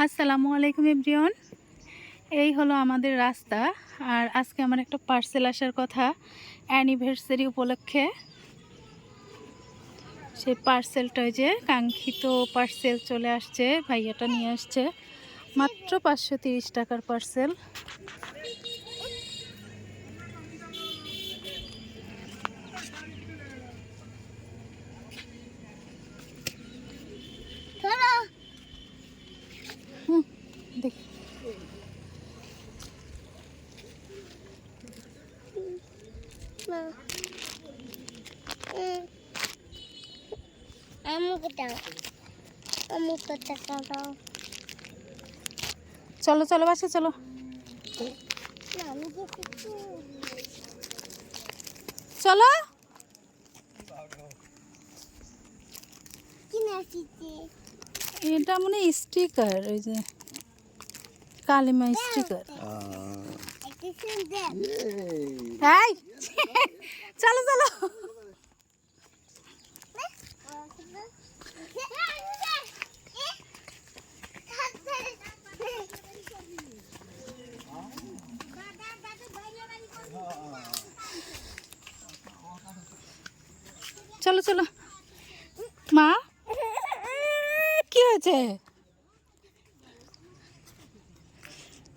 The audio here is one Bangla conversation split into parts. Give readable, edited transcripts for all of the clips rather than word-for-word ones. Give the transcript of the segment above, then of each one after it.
আসসালামু আলাইকুম এভরিওয়ান। এই হলো আমাদের রাস্তা। আর আজকে আমার একটা পার্সেল আসার কথা অ্যানিভার্সারি উপলক্ষে। সেই পার্সেলটা যে কাঙ্ক্ষিত পার্সেল চলে আসছে, ভাইয়াটা নিয়ে আসছে। মাত্র 530 টাকার পার্সেল। দেখ চলো চলো বাসে চলো। চলো এটা মনে স্টিকার, ওই যে কালিমা স্টিকার। এই চলো চলো। চলো চলো। মা কি হয়েছে?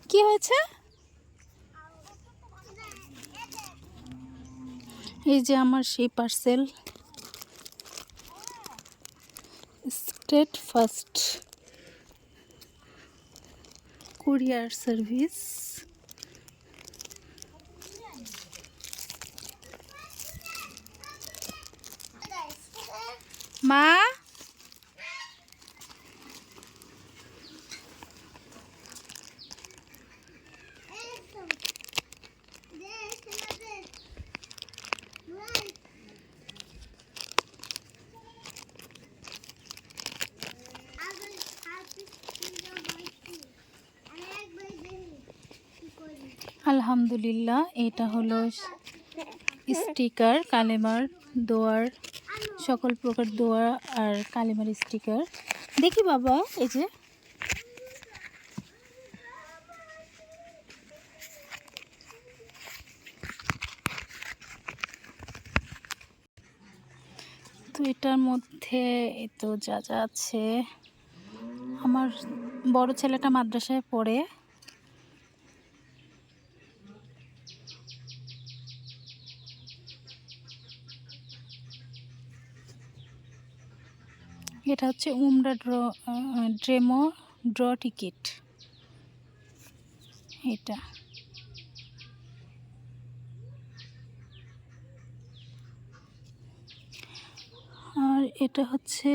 কি হয়েছে? এই যে আমার সেই parcel, state first courier service. মা আলহামদুলিল্লাহ, এটা হলো স্টিকার, কালেমার দোয়ার, সকল প্রকার দোয়া আর কালেমার স্টিকার। দেখি বাবা, এই যে তো এটার মধ্যে তো যা যা আছে। আমার বড় ছেলেটা মাদ্রাসায় পড়ে। এটা হচ্ছে উমরা ড্র টিকিট। এটা আর এটা হচ্ছে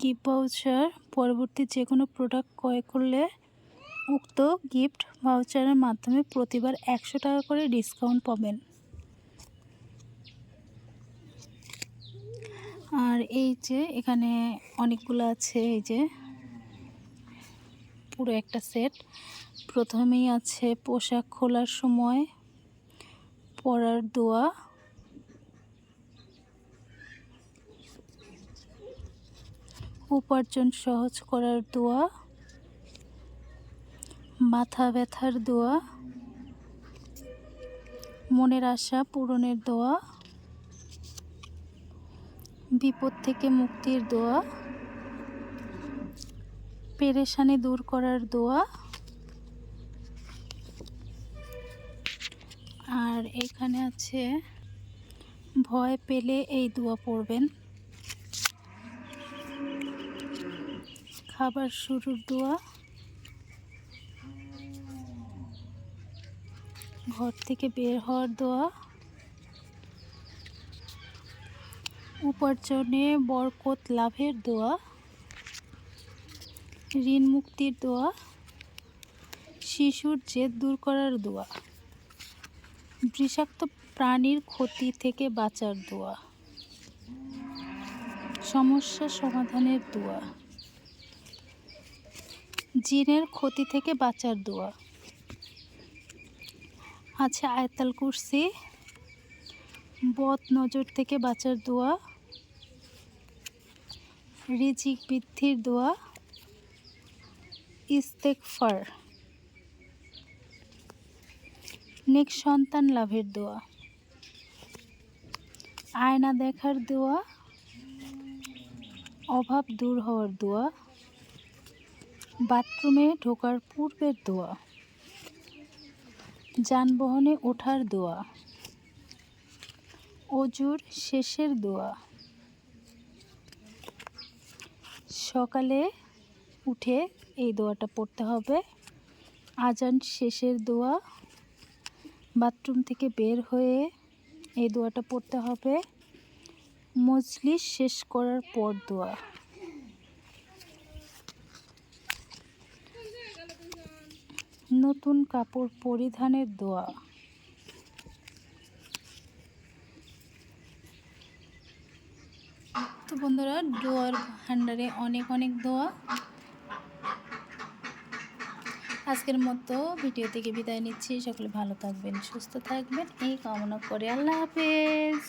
গিফট ভাউচার। পরবর্তী যে কোনো প্রোডাক্ট ক্রয় করলে উক্ত গিফট ভাউচারের মাধ্যমে প্রতিবার 100 টাকা করে ডিসকাউন্ট পাবেন। আর এই যে এখানে অনেকগুলো আছে, এই যে পুরো একটা সেট। প্রথমেই আছে পোশাক খোলার সময় পরার দোয়া, উপার্জন সহজ করার দোয়া, মাথা ব্যথার দোয়া, মনের আশা পূরণের দোয়া, বিপদ থেকে মুক্তির দোয়া, পেরেশানি দূর করার দোয়া। আর এখানে আছে ভয় পেলে এই দোয়া পড়বেন, খাবার শুরুর দোয়া, ঘর থেকে বের হওয়ার দোয়া, উপার্জনে বরকত লাভের দোয়া, ঋণ মুক্তির দোয়া, শিশুর জেদ দূর করার দোয়া, বিষাক্ত প্রাণীর ক্ষতি থেকে বাঁচার দোয়া, সমস্যা সমাধানের দোয়া, জিনের ক্ষতি থেকে বাঁচার দোয়া। আছে আয়াতুল কুরসি, বদ নজর থেকে বাঁচার দোয়া, রিজিক বৃদ্ধির দোয়া, ইস্তেগফার। নেক্সট সন্তান লাভের দোয়া, আয়না দেখার দোয়া, অভাব দূর হওয়ার দোয়া, বাথরুমে ঢোকার পূর্বের দোয়া, যানবাহনে ওঠার দোয়া, অজুর শেষের দোয়া, সকালে উঠে এই দোয়াটা পড়তে হবে, আজান শেষের দোয়া, বাথরুম থেকে বের হয়ে এই দোয়াটা পড়তে হবে, মজলিস শেষ করার পর দোয়া। নতুন কাপড় পরিধানের দোয়া। তো বন্ধুরা, দোয়ার ভান্ডারে অনেক অনেক দোয়া। আজকের মতো ভিডিও থেকে বিদায় নিচ্ছি। সকলে ভালো থাকবেন, সুস্থ থাকবেন এই কামনা করে আল্লাহ হাফেজ।